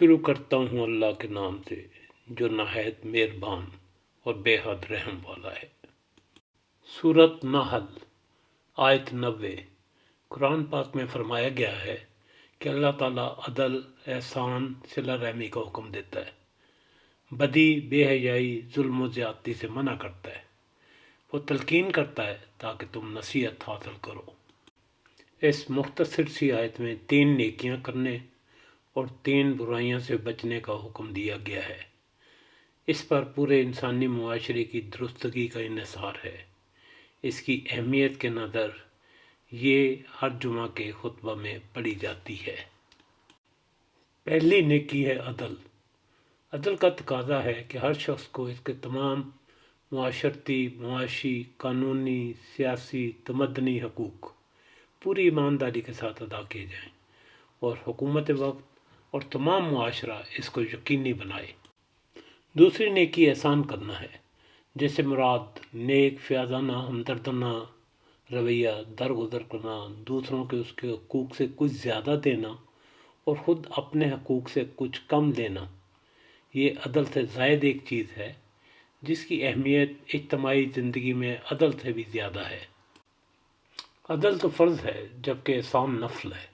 شروع کرتا ہوں اللہ کے نام سے جو نہایت مہربان اور بے حد رحم والا ہے۔ سورۃ نحل آیت 90۔ قرآن پاک میں فرمایا گیا ہے کہ اللہ تعالیٰ عدل، احسان، صلہ رحمی کا حکم دیتا ہے، بدی، بے حیائی، ظلم و زیادتی سے منع کرتا ہے، وہ تلقین کرتا ہے تاکہ تم نصیحت حاصل کرو۔ اس مختصر سی آیت میں 3 نیکیاں کرنے اور 3 برائیوں سے بچنے کا حکم دیا گیا ہے۔ اس پر پورے انسانی معاشرے کی درستگی کا انحصار ہے۔ اس کی اہمیت کے نظر یہ ہر جمعہ کے خطبہ میں پڑھی جاتی ہے۔ پہلی نیکی ہے عدل۔ عدل کا تقاضا ہے کہ ہر شخص کو اس کے تمام معاشرتی، معاشی، قانونی، سیاسی، تمدنی حقوق پوری ایمانداری کے ساتھ ادا کیے جائیں اور حکومت وقت اور تمام معاشرہ اس کو یقینی بنائے۔ دوسری نیکی احسان کرنا ہے، جس سے مراد نیک، فیاضانہ، ہمدردانہ رویہ، درگزر کرنا، دوسروں کے اس کے حقوق سے کچھ زیادہ دینا اور خود اپنے حقوق سے کچھ کم دینا۔ یہ عدل سے زائد ایک چیز ہے جس کی اہمیت اجتماعی زندگی میں عدل سے بھی زیادہ ہے۔ عدل تو فرض ہے جبکہ احسان نفل ہے۔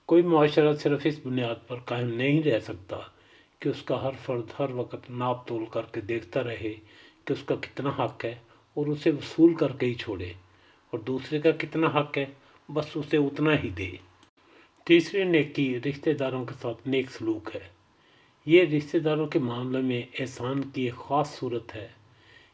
کوئی معاشرہ صرف اس بنیاد پر قائم نہیں رہ سکتا کہ اس کا ہر فرد ہر وقت ناپ تول کر کے دیکھتا رہے کہ اس کا کتنا حق ہے اور اسے وصول کر کے ہی چھوڑے، اور دوسرے کا کتنا حق ہے بس اسے اتنا ہی دے۔ تیسری نیکی رشتہ داروں کے ساتھ نیک سلوک ہے۔ یہ رشتہ داروں کے معاملے میں احسان کی ایک خاص صورت ہے۔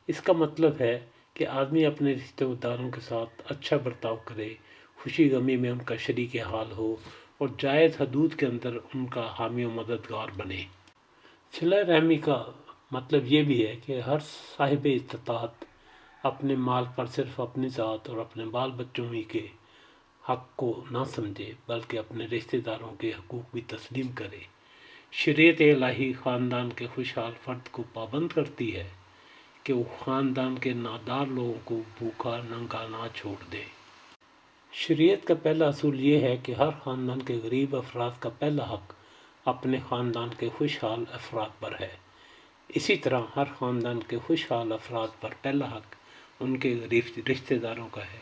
اس کا مطلب ہے کہ آدمی اپنے رشتہ داروں کے ساتھ اچھا برتاؤ کرے، خوشی غمی میں ان کا شریک حال ہو اور جائز حدود کے اندر ان کا حامی و مددگار بنے۔ صلہ رحمی کا مطلب یہ بھی ہے کہ ہر صاحب استطاعت اپنے مال پر صرف اپنی ذات اور اپنے بال بچوں ہی کے حق کو نہ سمجھے بلکہ اپنے رشتہ داروں کے حقوق بھی تسلیم کرے۔ شریعت الہی خاندان کے خوشحال فرد کو پابند کرتی ہے کہ وہ خاندان کے نادار لوگوں کو بھوکا ننگا نہ چھوڑ دے۔ شریعت کا پہلا اصول یہ ہے کہ ہر خاندان کے غریب افراد کا پہلا حق اپنے خاندان کے خوشحال افراد پر ہے۔ اسی طرح ہر خاندان کے خوشحال افراد پر پہلا حق ان کے غریب رشتہ داروں کا ہے،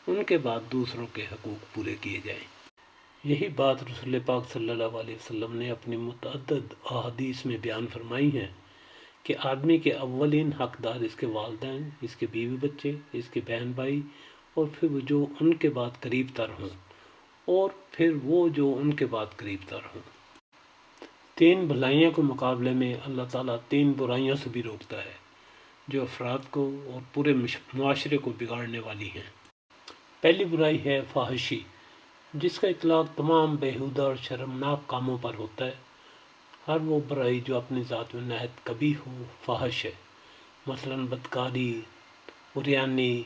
ان کے بعد دوسروں کے حقوق پورے کیے جائیں۔ یہی بات رسول پاک صلی اللہ علیہ وسلم نے اپنی متعدد احادیث میں بیان فرمائی ہے کہ آدمی کے اولین حقدار اس کے والدین، اس کے بیوی بچے، اس کے بہن بھائی، اور پھر وہ جو ان کے بعد قریب تر ہوں، اور پھر وہ جو ان کے بعد قریب تر ہوں۔ 3 بھلائیوں کے مقابلے میں اللہ تعالیٰ 3 برائیوں سے بھی روکتا ہے جو افراد کو اور پورے معاشرے کو بگاڑنے والی ہیں۔ پہلی برائی ہے فحاشی، جس کا اطلاق تمام بیہودہ اور شرمناک کاموں پر ہوتا ہے۔ ہر وہ برائی جو اپنی ذات میں نہایت قبیح ہو فحش ہے، مثلاً بدکاری، عریانی،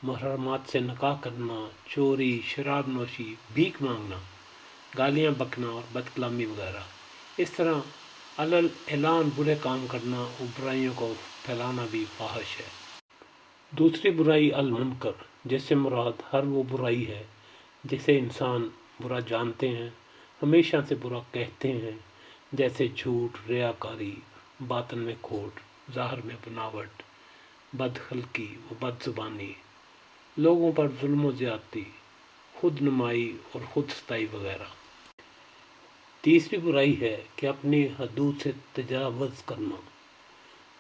محرمات سے نکاح کرنا، چوری، شراب نوشی، بھیک مانگنا، گالیاں بکنا اور بد کلامی وغیرہ۔ اس طرح علل اعلان برے کام کرنا اور برائیوں کو پھیلانا بھی فحش ہے۔ دوسری برائی المنکر، جس سے مراد ہر وہ برائی ہے جسے انسان برا جانتے ہیں، ہمیشہ سے برا کہتے ہیں، جیسے جھوٹ، ریاکاری، باطن میں کھوٹ، ظاہر میں بناوٹ، بد خلقی و بد زبانی، لوگوں پر ظلم و زیادتی، خود نمائی اور خود ستائی وغیرہ۔ تیسری برائی ہے کہ اپنی حدود سے تجاوز کرنا،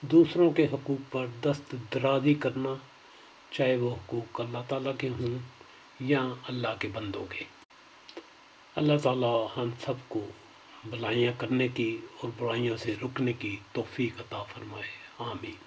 دوسروں کے حقوق پر دست درازی کرنا، چاہے وہ حقوق اللہ تعالیٰ کے ہوں یا اللہ کے بندوں کے۔ اللہ تعالیٰ ہم سب کو بھلائیاں کرنے کی اور برائیوں سے رکنے کی توفیق عطا فرمائے، آمین۔